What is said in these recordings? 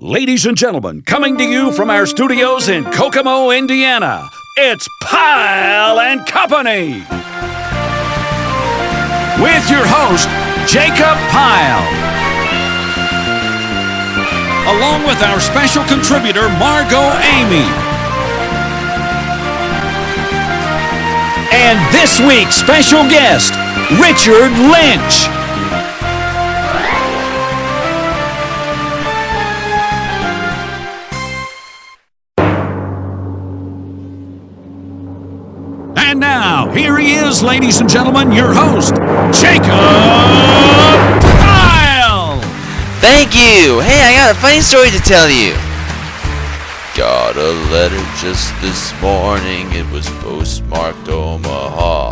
Ladies and gentlemen, coming to you from our studios in Kokomo, Indiana, it's Pyle and Company. With your host, Jacob Pyle. Along with our special contributor, Margot Amy. And this week's special guest, Richard Lynch. And now, here he is, ladies and gentlemen, your host, Jacob Pyle! Thank you! Hey, I got a funny story to tell you. Got a letter just this morning, it was postmarked Omaha.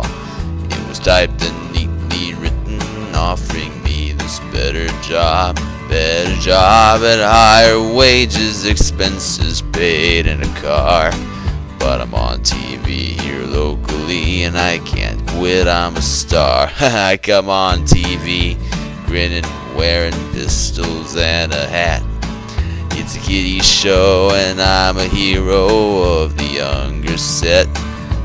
It was typed and neatly written, offering me this better job at higher wages, expenses paid, and a car. But I'm on TV here locally, and I can't quit, I'm a star. I come on TV, grinning, wearing pistols and a hat. It's a kiddie show, and I'm a hero of the younger set.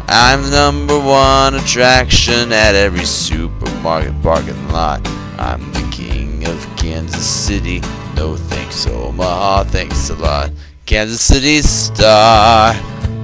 I'm the number one attraction at every supermarket parking lot. I'm the king of Kansas City, no thanks Omaha, thanks a lot. Kansas City star,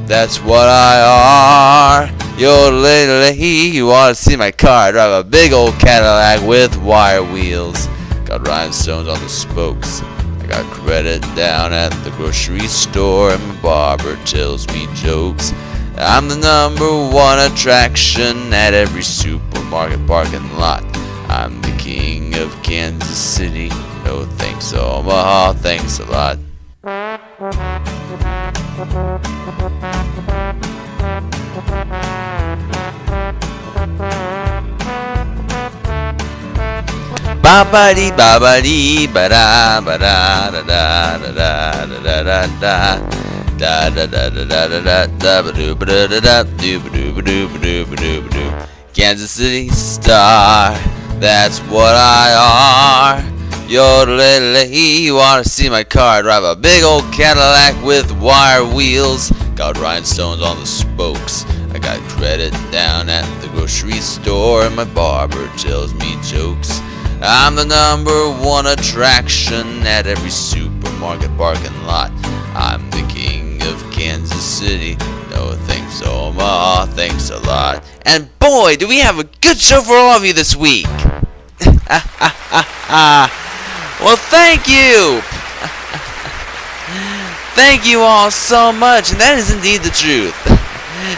that's what I are. Yo, lady, you wanna see my car? I drive a big old Cadillac with wire wheels. Got rhinestones on the spokes. I got credit down at the grocery store, and my barber tells me jokes. I'm the number one attraction at every supermarket parking lot. I'm the king of Kansas City. No thanks, Omaha, thanks a lot. Ba-ba-dee, ba-ba-dee, ba-da, ba-da, da-da, da-da, da-da, da-da, da da da da da da da da ba doo ba da da da doo ba doo ba doo ba doo ba doo ba doo. Kansas City star, that's what I are. Yodelay, you wanna see my car? I drive a big old Cadillac with wire wheels. Got rhinestones on the spokes. I got credit down at the grocery store, and my barber tells me jokes. I'm the number one attraction at every supermarket parking lot. I'm the king of Kansas City. No thanks, Omaha, thanks a lot. And boy, do we have a good show for all of you this week. Well, thank you. Thank you all so much, and that is indeed the truth.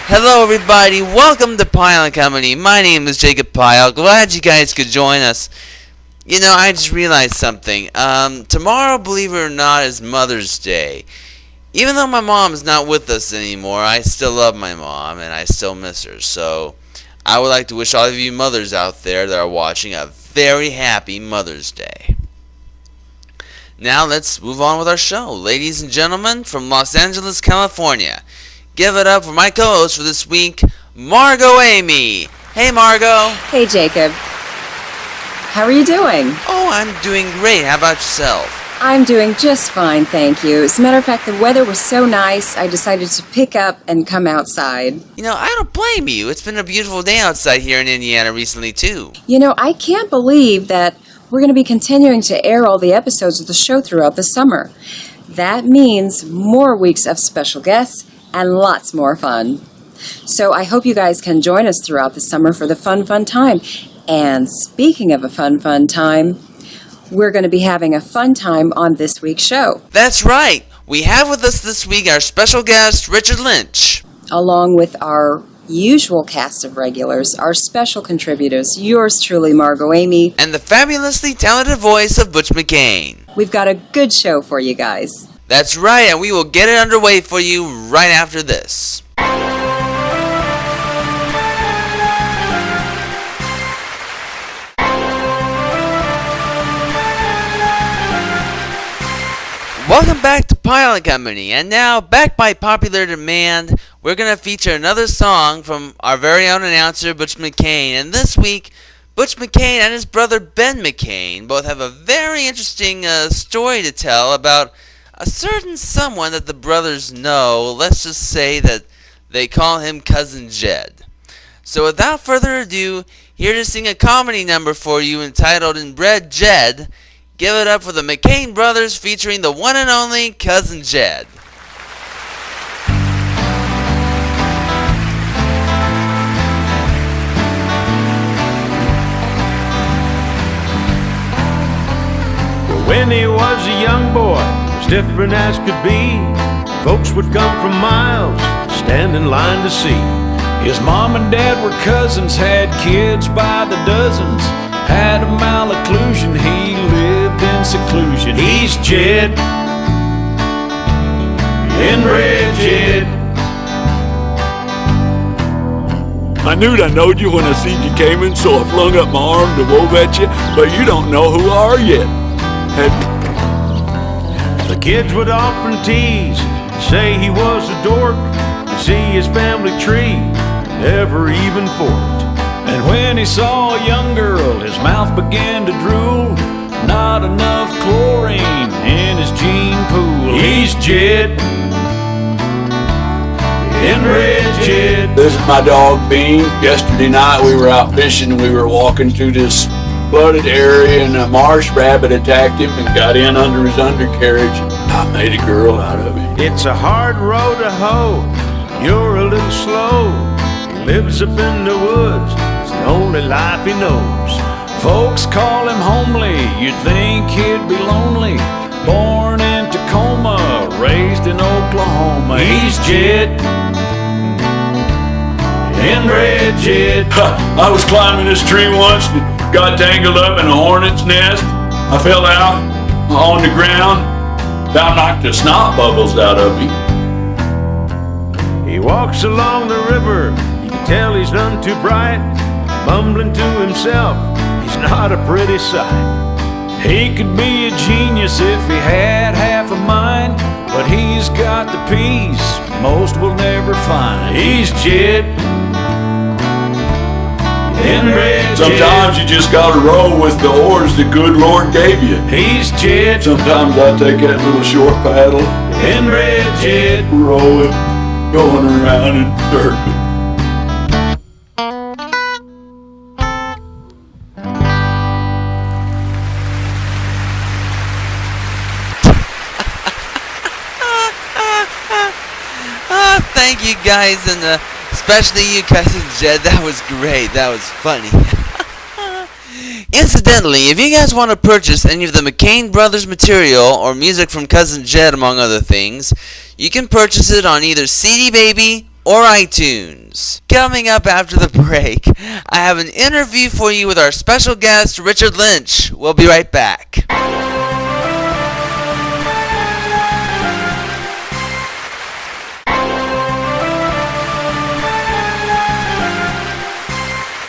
Hello, everybody. Welcome to Pyle and Company. My name is Jacob Pyle. Glad you guys could join us. You know, I just realized something. Tomorrow, believe it or not, is Mother's Day. Even though my mom is not with us anymore, I still love my mom, and I still miss her. So, I would like to wish all of you mothers out there that are watching a very happy Mother's Day. Now, let's move on with our show. Ladies and gentlemen, from Los Angeles, California, give it up for my co-host for this week, Margot Amy. Hey, Margot. Hey, Jacob. How are you doing? Oh, I'm doing great. How about yourself? I'm doing just fine, thank you. As a matter of fact, the weather was so nice, I decided to pick up and come outside. You know, I don't blame you. It's been a beautiful day outside here in Indiana recently, too. You know, I can't believe that we're going to be continuing to air all the episodes of the show throughout the summer. That means more weeks of special guests and lots more fun. So I hope you guys can join us throughout the summer for the fun time. And speaking of a fun time, we're going to be having a fun time on this week's show. That's right. We have with us this week our special guest, Richard Lynch. Along with our usual cast of regulars, our special contributors, yours truly, Margot Amy. And the fabulously talented voice of Butch McCain. We've got a good show for you guys. That's right, and we will get it underway for you right after this. Welcome back to Pyle and Company, and now, back by popular demand, we're going to feature another song from our very own announcer, Butch McCain. And this week, Butch McCain and his brother Ben McCain both have a very interesting story to tell about A certain someone that the brothers know, let's just say that they call him Cousin Jed. So without further ado, here to sing a comedy number for you entitled Inbred Jed. Give it up for the McCain brothers featuring the one and only Cousin Jed. When he was a young boy, as different as could be, folks would come from miles, stand in line to see. His mom and dad were cousins, had kids by the dozens, had a malocclusion, he lived in seclusion. He's Jed, Inbred Jed. I knew I knowed you when I seen you came in, so I flung up my arm to wove at you, but you don't know who I are yet. The kids would often tease, say he was a dork, and see his family tree never even forked. And when he saw a young girl, his mouth began to drool. Not enough chlorine in his gene pool. He's Jed, Inbred Jed. This is my dog Bean. Yesterday night we were out fishing. We were walking through this flooded area, and a marsh rabbit attacked him and got in under his undercarriage. I made a girl out of him. It's a hard road to hoe, you're a little slow. He lives up in the woods, it's the only life he knows. Folks call him homely, you'd think he'd be lonely. Born in Tacoma, raised in Oklahoma. He's Jed, Inbred Jed. I was climbing this tree once and got tangled up in a hornet's nest. I fell out on the ground, about knocked the snot bubbles out of me. He walks along the river, you can tell he's none too bright. Mumbling to himself, he's not a pretty sight. He could be a genius if he had half a mind, but he's got the peace most will never find. He's Jed, Inbred Jed. Sometimes you just gotta roll with the oars the good Lord gave you. He's Jed, Sometimes I take that little short paddle, Inbred Jed. roll it, going around in circles. Thank you guys, and especially you, Cousin Jed. That was great. That was funny. Incidentally, if you guys want to purchase any of the McCain Brothers material or music from Cousin Jed, among other things, you can purchase it on either CD Baby or iTunes. Coming up after the break, I have an interview for you with our special guest, Richard Lynch. We'll be right back.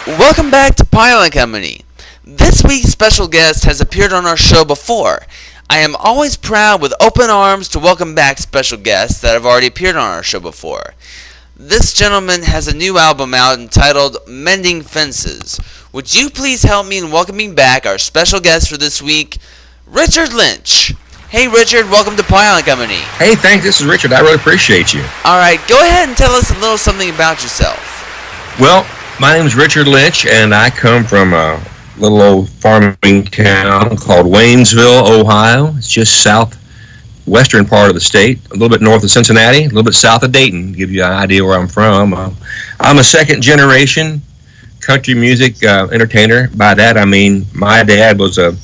Welcome back to Pyle and Company. This week's special guest has appeared on our show before. I am always proud with open arms to welcome back special guests that have already appeared on our show before. This gentleman has a new album out entitled Mending Fences. Would you please help me in welcoming back our special guest for this week, Richard Lynch. Hey Richard, welcome to Pyle and Company. Hey, thanks. This is Richard. I really appreciate you. Alright, go ahead and tell us a little something about yourself. Well, my name is Richard Lynch, and I come from a little old farming town called Waynesville, Ohio. It's just southwestern part of the state, a little bit north of Cincinnati, a little bit south of Dayton, to give you an idea where I'm from. I'm a second-generation country music entertainer. By that, I mean my dad was a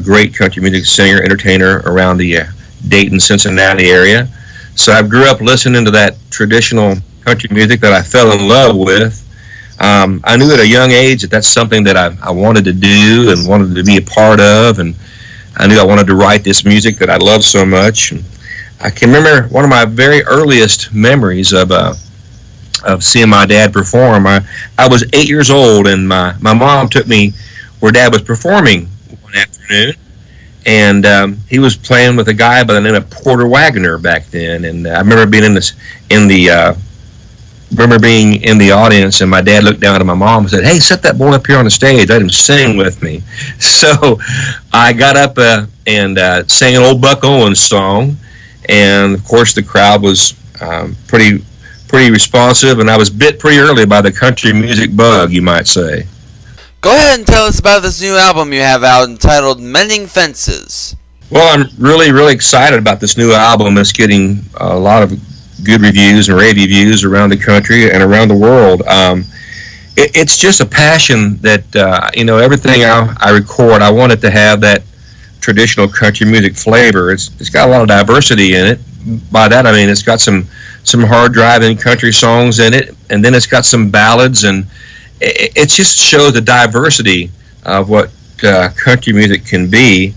great country music singer, entertainer around the Dayton, Cincinnati area. So I grew up listening to that traditional country music that I fell in love with. I knew at a young age that that's something that I wanted to do and wanted to be a part of, and I knew I wanted to write this music that I love so much. And I can remember one of my very earliest memories of seeing my dad perform. I was 8 years old, and my mom took me where Dad was performing one afternoon, and he was playing with a guy by the name of Porter Wagner back then. And I remember being in the audience, and my dad looked down at my mom and said, "Hey, set that boy up here on the stage. Let him sing with me." So I got up and sang an old Buck Owens song, and of course the crowd was pretty responsive, and I was bit pretty early by the country music bug, you might say. Go ahead and tell us about this new album you have out entitled Mending Fences. Well, I'm really excited about this new album. It's getting a lot of good reviews and rave reviews around the country and around the world. It's just a passion that, everything I record, I want it to have that traditional country music flavor. It's got a lot of diversity in it. By that I mean it's got some hard driving country songs in it, and then it's got some ballads, and it just shows the diversity of what country music can be.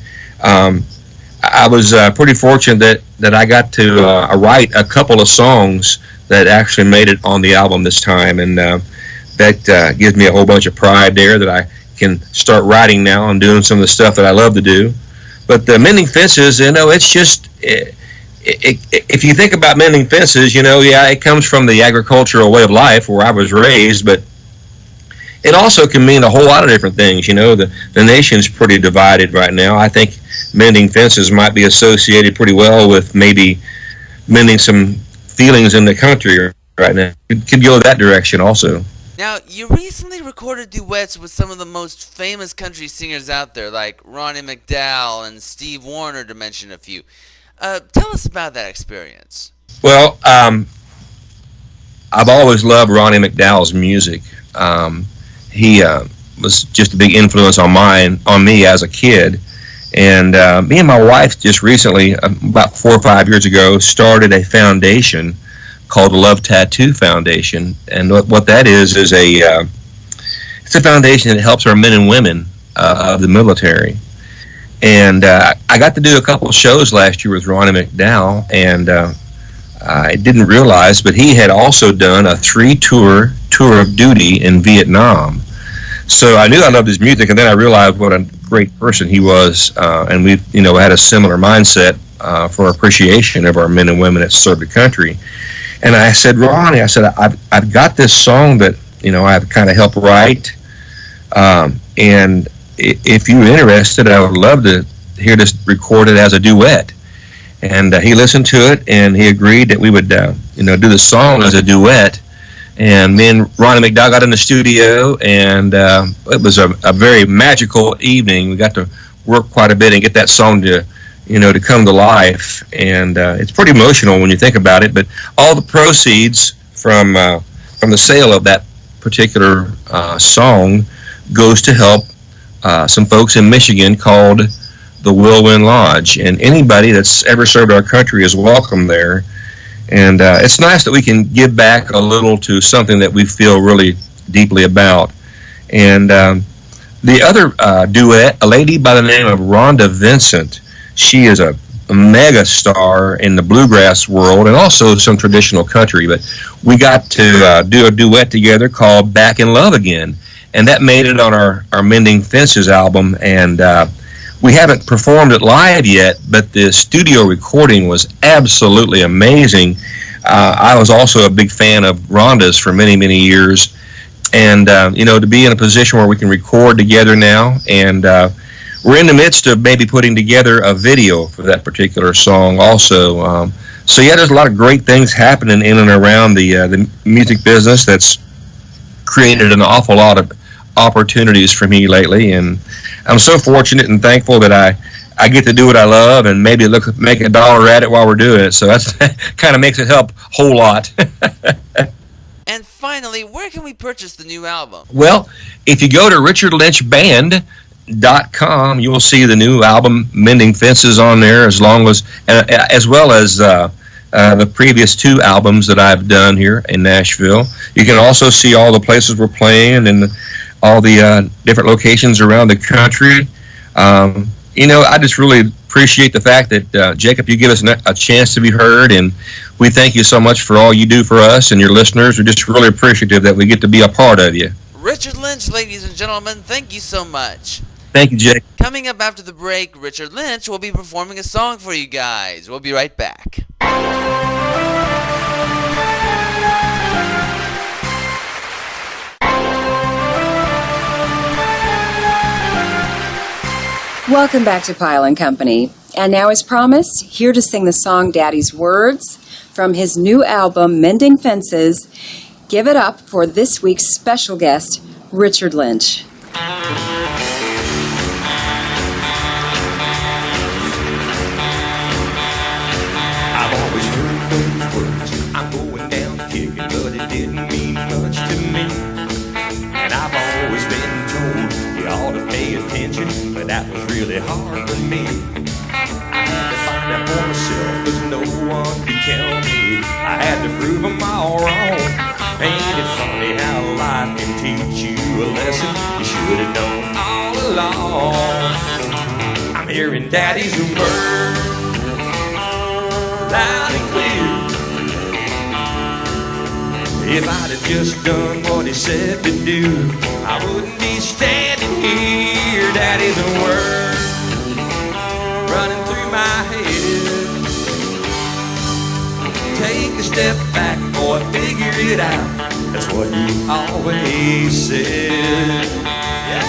I was pretty fortunate that I got to write a couple of songs that actually made it on the album this time, and that gives me a whole bunch of pride there that I can start writing now and doing some of the stuff that I love to do. But the Mending Fences, it's just, if you think about mending fences, it comes from the agricultural way of life where I was raised, but it also can mean a whole lot of different things. The nation's pretty divided right now. I think mending fences might be associated pretty well with maybe mending some feelings in the country right now. It could go that direction also. Now, you recently recorded duets with some of the most famous country singers out there, like Ronnie McDowell and Steve Wariner, to mention a few. Tell us about that experience. Well, I've always loved Ronnie McDowell's music. He was just a big influence on me as a kid. And me and my wife just recently, about 4 or 5 years ago, started a foundation called the Love Tattoo Foundation. And what that is it's a foundation that helps our men and women of the military. And I got to do a couple of shows last year with Ronnie McDowell, and I didn't realize, but he had also done a 3-tour tour of duty in Vietnam. So I knew I loved his music, and then I realized what a great person he was, and we, had a similar mindset for appreciation of our men and women that served the country. And I said, Ronnie, I've got this song that I've kind of helped write, and if you're interested, I would love to hear this recorded as a duet. And he listened to it, and he agreed that we would do the song as a duet. And me and Ronnie McDowell got in the studio, and it was a very magical evening. We got to work quite a bit and get that song to come to life. And it's pretty emotional when you think about it. But all the proceeds from the sale of that particular song goes to help some folks in Michigan called the Whirlwind Lodge. And anybody that's ever served our country is welcome there. And it's nice that we can give back a little to something that we feel really deeply about. And the other duet, a lady by the name of Rhonda Vincent, she is a mega star in the bluegrass world and also some traditional country. But we got to do a duet together called Back in Love Again. And that made it on our Mending Fences album. And we haven't performed it live yet, but the studio recording was absolutely amazing. I was also a big fan of Rhonda's for many, many years. And, to be in a position where we can record together now, and we're in the midst of maybe putting together a video for that particular song also. So, there's a lot of great things happening in and around the music business that's created an awful lot of opportunities for me lately, and I'm so fortunate and thankful that I get to do what I love and maybe make $1 at it while we're doing it. So that's kind of makes it help a whole lot. And finally, where can we purchase the new album? Well, if you go to richardlynchband.com, you will see the new album Mending Fences on there, as well as the previous 2 albums that I've done here in Nashville. You can also see all the places we're playing and all the different locations around the country. I just really appreciate the fact that, Jacob, you give us a chance to be heard, and we thank you so much for all you do for us and your listeners. We're just really appreciative that we get to be a part of you. Richard Lynch, ladies and gentlemen, thank you so much. Thank you, Jake. Coming up after the break, Richard Lynch will be performing a song for you guys. We'll be right back. Welcome back to Pyle and Company. And now, as promised, here to sing the song Daddy's Words from his new album, Mending Fences, give it up for this week's special guest, Richard Lynch. I've always heard those words, I'm going down kicking, but it didn't mean much to me. And I've always been told you ought to pay attention, but that was really hard for me. I had to find out for myself, cause no one could tell me. I had to prove them all wrong. Ain't it funny how life can teach you a lesson you should have known all along? I'm hearing Daddy's words loud and clear. If I'd have just done what he said to do, I wouldn't be standing here. Daddy's words running through my head. Take a step back, boy, figure it out. That's what you always said. Yeah.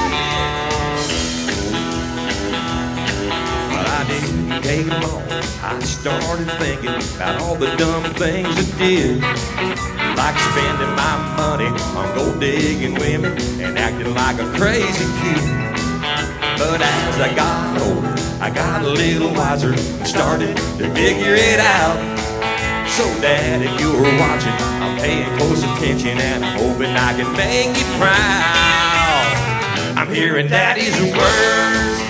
But I didn't take long. I started thinking about all the dumb things I did, like spending my money on gold digging women and acting like a crazy kid. But as I got older, I got a little wiser and started to figure it out. So Dad, if you're watching, I'm paying close attention and I'm hoping I can make you proud. I'm hearing Daddy's words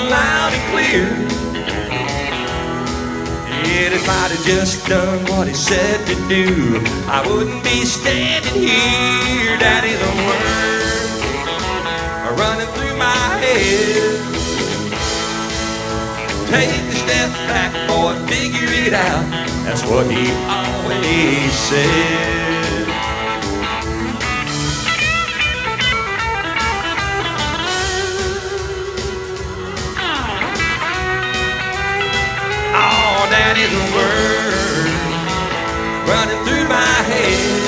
loud and clear. Yeah, if I'd have just done what he said to do, I wouldn't be standing here. Daddy's words are running through my head. Take a step back, boy, figure it out. That's what he always said. Oh, Daddy's words running through my head.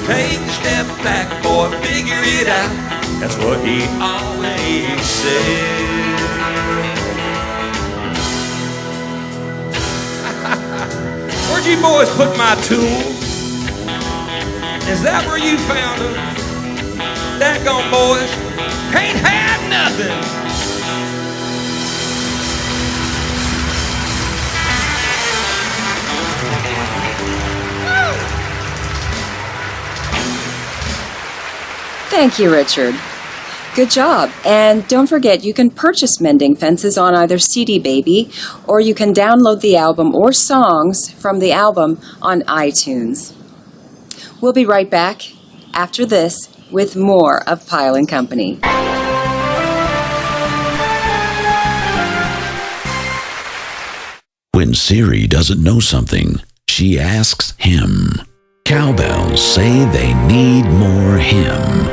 Take a step back, boy, figure it out. That's what he always said. Where'd you boys put my tools? Is that where you found them? Daggone boys, ain't had nothing. Thank you, Richard. Good job. And don't forget, you can purchase Mending Fences on either CD Baby, or you can download the album or songs from the album on iTunes. We'll be right back after this with more of Pyle and Company. When Siri doesn't know something, she asks him. Cowbells say they need more him.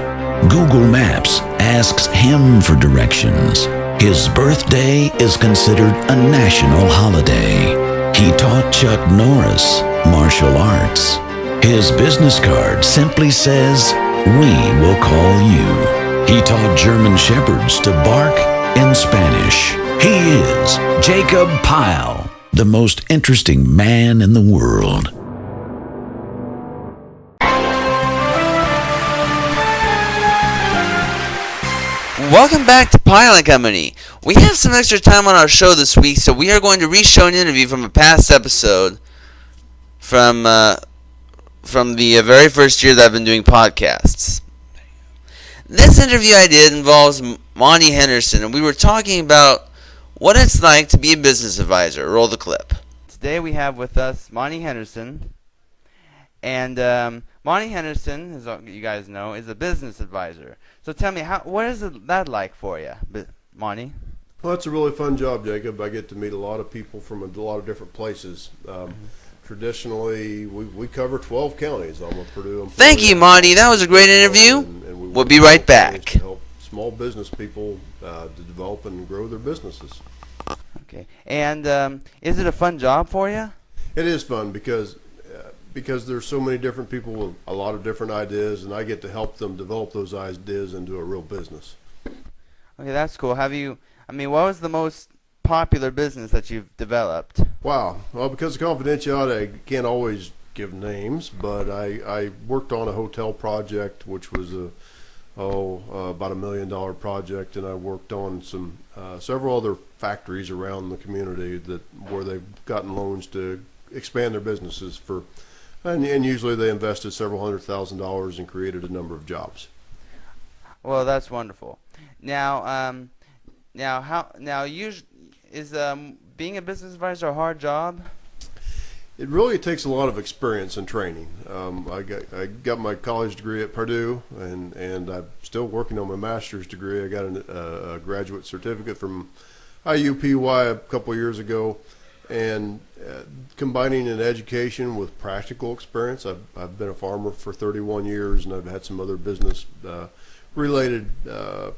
Google Maps asks him for directions. His birthday is considered a national holiday. He taught Chuck Norris martial arts. His business card simply says, "We will call you." He taught German Shepherds to bark in Spanish. He is Jacob Pyle, the most interesting man in the world. Welcome back to Pyle and Company. We have some extra time on our show this week, so we are going to re-show an interview from a past episode from the very first year that I've been doing podcasts. This interview I did involves Monty Henderson, and we were talking about what it's like to be a business advisor. Roll the clip. Today we have with us Monty Henderson, and Monty Henderson, as you guys know, is a business advisor. So tell me, what is that like for you, Monty? Well, it's a really fun job, Jacob. I get to meet a lot of people from a lot of different places. Traditionally, we cover 12 counties. I'm a Purdue employee. Thank you, Monty. That was a great interview. And We'll be right back. To help small business people to develop and grow their businesses. Okay. And is it a fun job for you? It is fun because there's so many different people with a lot of different ideas, and I get to help them develop those ideas into a real business. Okay, that's cool. What was the most popular business that you've developed? Wow. Well, because of confidentiality, I can't always give names, but I worked on a hotel project, which was about $1 million project, and I worked on some several other factories around the community where they've gotten loans to expand their businesses and usually they invested several $100,000 and created a number of jobs. Well, that's wonderful. Now, is being a business advisor a hard job? It really takes a lot of experience and training. I got my college degree at Purdue, and I'm still working on my master's degree. I got a graduate certificate from IUPUI a couple of years ago, and combining an education with practical experience. I've been a farmer for 31 years, and I've had some other business related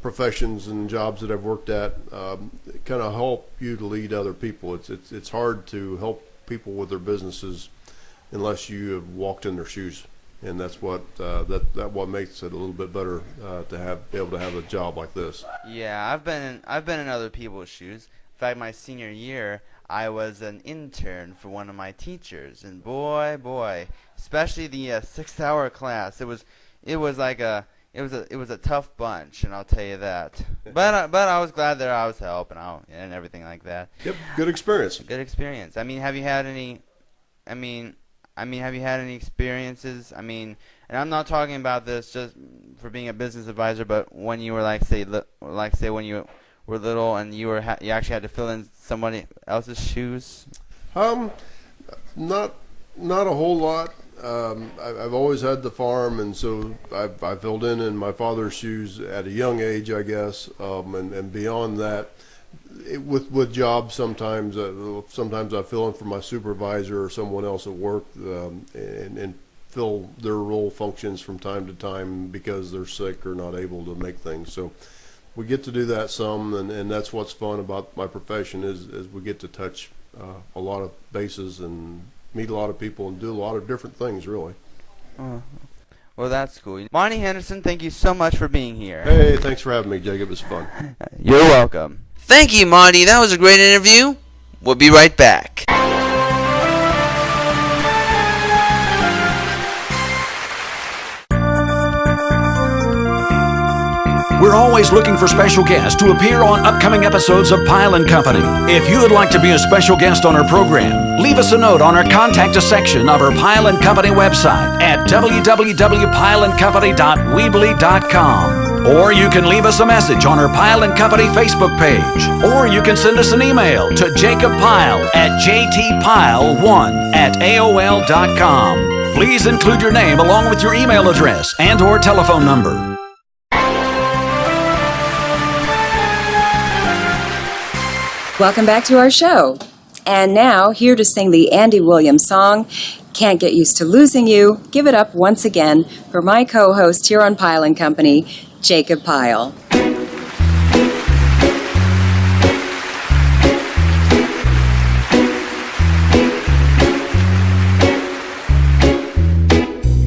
professions and jobs that I've worked at. Kind of help you to lead other people. It's hard to help people with their businesses unless you have walked in their shoes, and that's what what makes it a little bit better to be able to have a job like this. Yeah, I've been in other people's shoes. In fact, my senior year, I was an intern for one of my teachers, and boy, especially the 6-hour class, it was a tough bunch, and I'll tell you that. But I was glad that I was helping out and everything like that. Yep, good experience. Good experience. Have you had any? Have you had any experiences? And I'm not talking about this just for being a business advisor, but when you were say when you were little and you actually had to fill in somebody else's shoes. Not a whole lot. I've always had the farm, and so I filled in my father's shoes at a young age, I guess. And beyond that, with jobs, sometimes I fill in for my supervisor or someone else at work, and fill their role functions from time to time because they're sick or not able to make things. So we get to do that some, and that's what's fun about my profession is we get to touch a lot of bases and meet a lot of people and do a lot of different things, really. Well, that's cool. Monty Henderson, thank you so much for being here. Hey, thanks for having me, Jacob. It was fun. You're welcome. Thank you, Monty. That was a great interview. We'll be right back. We're always looking for special guests to appear on upcoming episodes of Pyle and Company. If you would like to be a special guest on our program, leave us a note on our Contact Us section of our Pyle and Company website at www.pyleandcompany.weebly.com. Or you can leave us a message on our Pyle and Company Facebook page. Or you can send us an email to jacobpyle@jtpyle1@aol.com. Please include your name along with your email address and or telephone number. Welcome back to our show. And now, here to sing the Andy Williams song, Can't Get Used to Losing You, give it up once again for my co-host here on Pyle and Company, Jacob Pyle.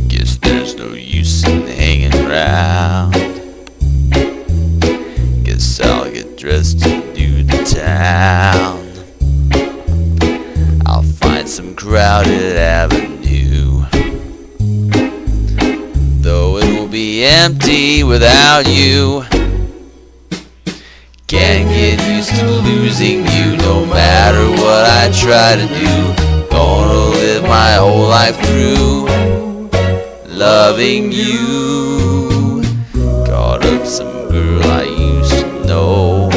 Guess there's no use in hanging around. Guess I'll get dressed and do the town. I'll find some crowded avenue, though it will be empty without you. Can't get used to losing you, no matter what I try to do. Gonna live my whole life through loving you. Caught up some girl I used to know.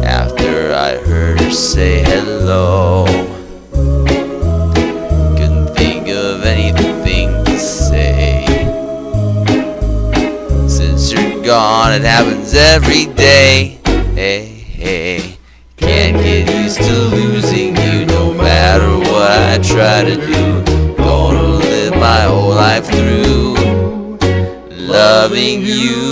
After I heard her say hello, couldn't think of anything to say. Since you're gone, it happens every day. Hey, can't get used to losing you, no matter what I try to do. Gonna live my whole life through loving you.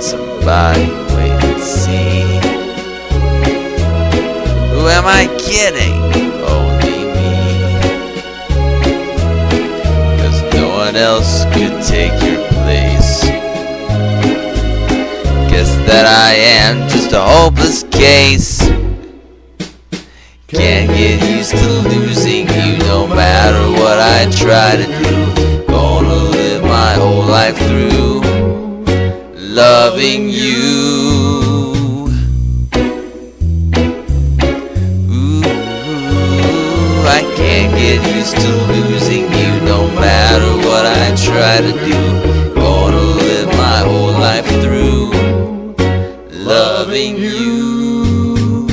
Somebody wait and see. Who am I kidding? Only me. else could take your place. Guess that I am just a hopeless case. Can't get used to losing you no matter what I try to do. Gonna live my whole life through loving you. Ooh, I can't get used to losing you no matter what I try to do. Gonna live my whole life through loving you.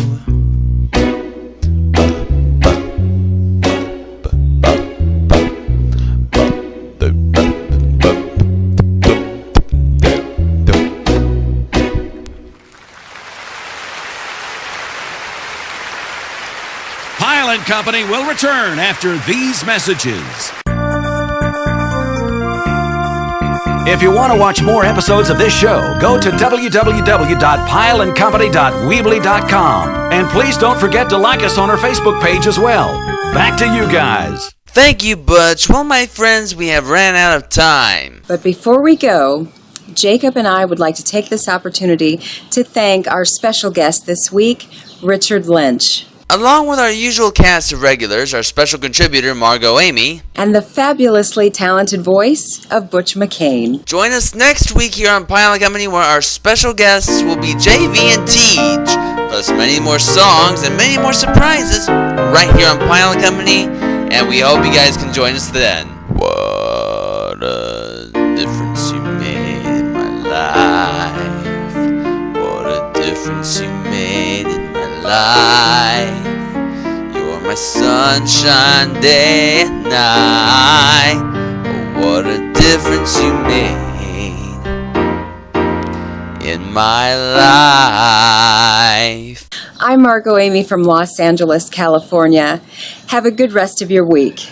Pyle and Company will return after these messages. If you want to watch more episodes of this show, go to www.pyleandcompany.weebly.com. And please don't forget to like us on our Facebook page as well. Back to you guys. Thank you, Butch. Well, my friends, we have ran out of time. But before we go, Jacob and I would like to take this opportunity to thank our special guest this week, Richard Lynch. Along with our usual cast of regulars, our special contributor, Margot Amy, And the fabulously talented voice of Butch McCain. join us next week here on Pyle and Company, where our special guests will be JV and Teej, plus many more songs and many more surprises right here on Pyle and Company, and we hope you guys can join us then. What a difference you made in my life. What a difference you made in my life. You're my sunshine day and night. Oh, what a difference you made in my life. I'm Margot Amy from Los Angeles, California. Have a good rest of your week.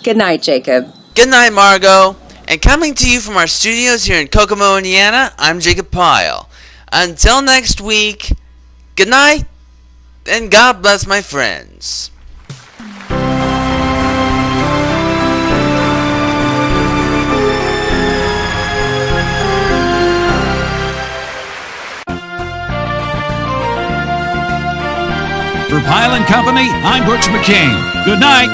Good night, Jacob. Good night, Margot. And coming to you from our studios here in Kokomo, Indiana, I'm Jacob Pyle. Until next week, good night, and God bless my friends. For Pyle and Company, I'm Butch McCain. Good night.